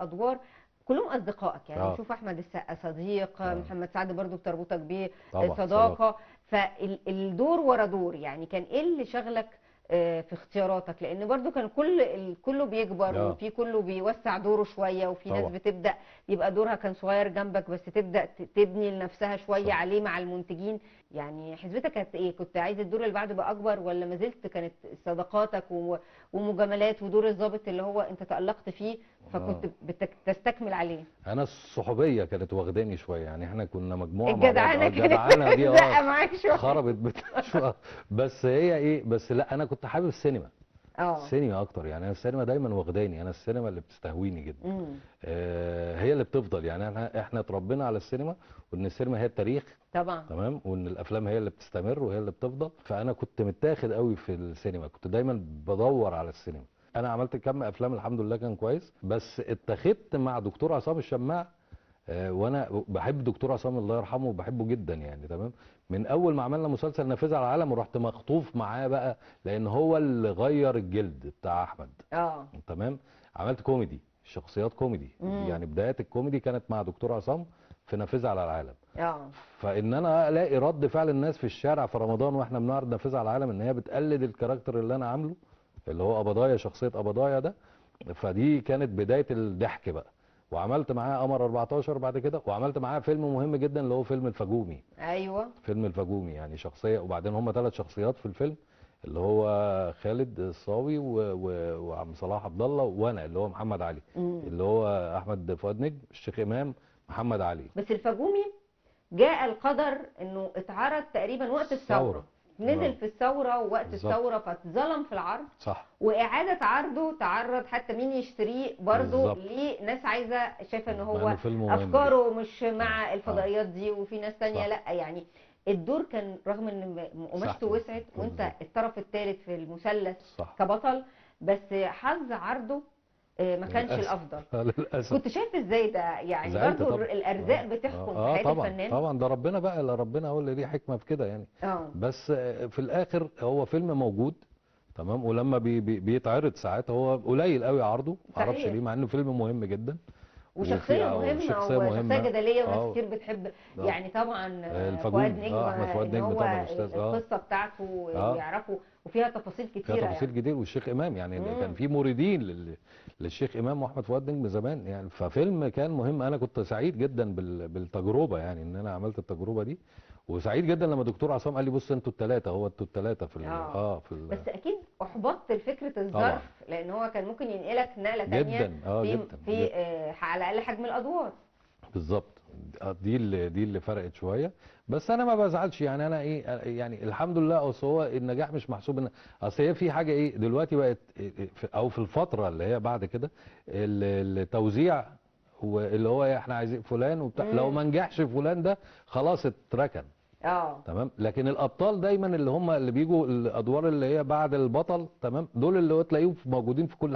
ادوار كلهم اصدقائك، يعني اه نشوف احمد السقا صديق، اه محمد سعد برضو بتربطك بيه طبعا صداقه. صداقه. فالدور ورا دور، يعني كان ايه اللي شغلك في اختياراتك؟ لان برضو كان كله بيكبر، اه وفي كله بيوسع دوره شويه، وفي ناس طبعا بتبدا يبقى دورها كان صغير جنبك، بس تبدا تبني لنفسها شويه صح. عليه مع المنتجين. يعني حسبتك كانت ايه؟ كنت عايز الدور اللي بعده يبقى اكبر، ولا ما زلت كانت صداقاتك ومجاملات ودور الضابط اللي هو انت تألقت فيه فكنت اه بتستكمل عليه؟ انا الصحوبيه كانت واخداني شويه، يعني احنا كنا مجموعه مع بعض. الجدعنه اه كانت الجدعانه دي زقه معاك شويه. خربت شويه. بس هي ايه، بس لا انا كنت حابب السينما. اه. السينما اكتر، يعني انا السينما دايما واخداني، انا السينما اللي بتستهويني جدا. امم. هي اللي بتفضل، يعني احنا اتربينا على السينما، وان السينما هي التاريخ. طبعا. تمام، وان الافلام هي اللي بتستمر وهي اللي بتفضل، فانا كنت متاخد قوي في السينما، كنت دايما بدور على السينما. انا عملت كم افلام الحمد لله كان كويس، بس اتخذت مع دكتور عصام الشماع. وانا بحب دكتور عصام الله يرحمه وبحبه جدا يعني. تمام، من اول ما عملنا مسلسل نافذة على العالم ورحت مخطوف معاه بقى، لان هو اللي غير الجلد بتاع احمد. اه. تمام، عملت كوميدي، شخصيات كوميدي، امم. يعني بدايات الكوميدي كانت مع دكتور عصام في نافذة على العالم. اه. فان انا الاقي رد فعل الناس في الشارع في رمضان واحنا بنعرض نافذة على العالم ان هي بتقلد الكاركتر اللي انا عامله، اللي هو قبضايا، شخصية قبضايا ده. فدي كانت بداية الضحك بقى. وعملت معاه قمر 14 بعد كده، وعملت معاه فيلم مهم جدا اللي هو فيلم الفجومي. ايوه. فيلم الفجومي يعني شخصية، وبعدين هم 3 شخصيات في الفيلم، اللي هو خالد الصاوي وعم صلاح عبد الله وانا اللي هو محمد علي، امم. اللي هو احمد فؤاد نجم، الشيخ امام، محمد علي. بس الفجومي جاء القدر انه اتعرض تقريبا وقت ثورة. الثوره، نزل اه في الثوره ووقت بالظبط. الثوره فاتظلم في العرض. صح. واعاده عرضه تعرض حتى مين يشتريه برضه بالظبط. لناس عايزه، شايفه ان مع هو انه فيلم مهم جدا. افكاره مش اه مع اه الفضائيات دي، وفي ناس تانية صح لا يعني. الدور كان رغم ان صح قماشته وسعت وانت بالظبط. الطرف الثالث في المثلث صح كبطل، بس حظ عرضه ما كانش للاسف. الافضل. للاسف. كنت شايف ازاي ده؟ يعني زعلت برضو طبعا. الارزاق بتحكم في حياة طبعا الفنان. طبعا، ده ربنا بقى، اللي ربنا هو اللي ليه حكمه في كده يعني. اه. بس في الاخر هو فيلم موجود. تمام، ولما بيتعرض ساعات هو قليل قوي عرضه، معرفش صحيح. ليه، مع انه فيلم مهم جدا. وشخصية مهمة وشخصيه وشخصية مهمه. جدلية وناس اه كتير بتحب. اه يعني طبعا فؤاد الفجومي، نجم احمد فؤاد ان نجم هو طبعا استاذ. القصة بتاعته اه ويعرفوا، وفيها تفاصيل فيها كتيرة تفاصيل يعني. كتير، والشيخ امام يعني كان امم. في موردين للشيخ امام واحمد فؤاد نجم زمان يعني. ففيلم كان مهم، انا كنت سعيد جدا بالتجربه، يعني ان انا عملت التجربه دي. وسعيد جدا لما دكتور عصام قال لي بص انتوا الثلاثه، هو انتوا الثلاثه في اه. بس اكيد احبطت لفكرة طبعا الظرف، لان هو كان ممكن ينقلك نقلة تانية جدا. في جدا في جدا على الاقل حجم الادوار. بالظبط. دي اللي فرقت شويه. بس انا ما بزعلش يعني، انا ايه يعني الحمد لله. اصل هو النجاح مش محسوب ان، اصل هي في حاجه ايه دلوقتي بقت او في الفتره اللي هي بعد كده التوزيع، واللي هو إيه، احنا عايزين فلان وبتاع، لو امم. ما نجحش فلان ده خلاص اتركن. اه. تمام، لكن الابطال دايما اللي هم اللي بيجوا الادوار اللي هي بعد البطل، تمام، دول اللي هو تلاقيهم موجودين في كل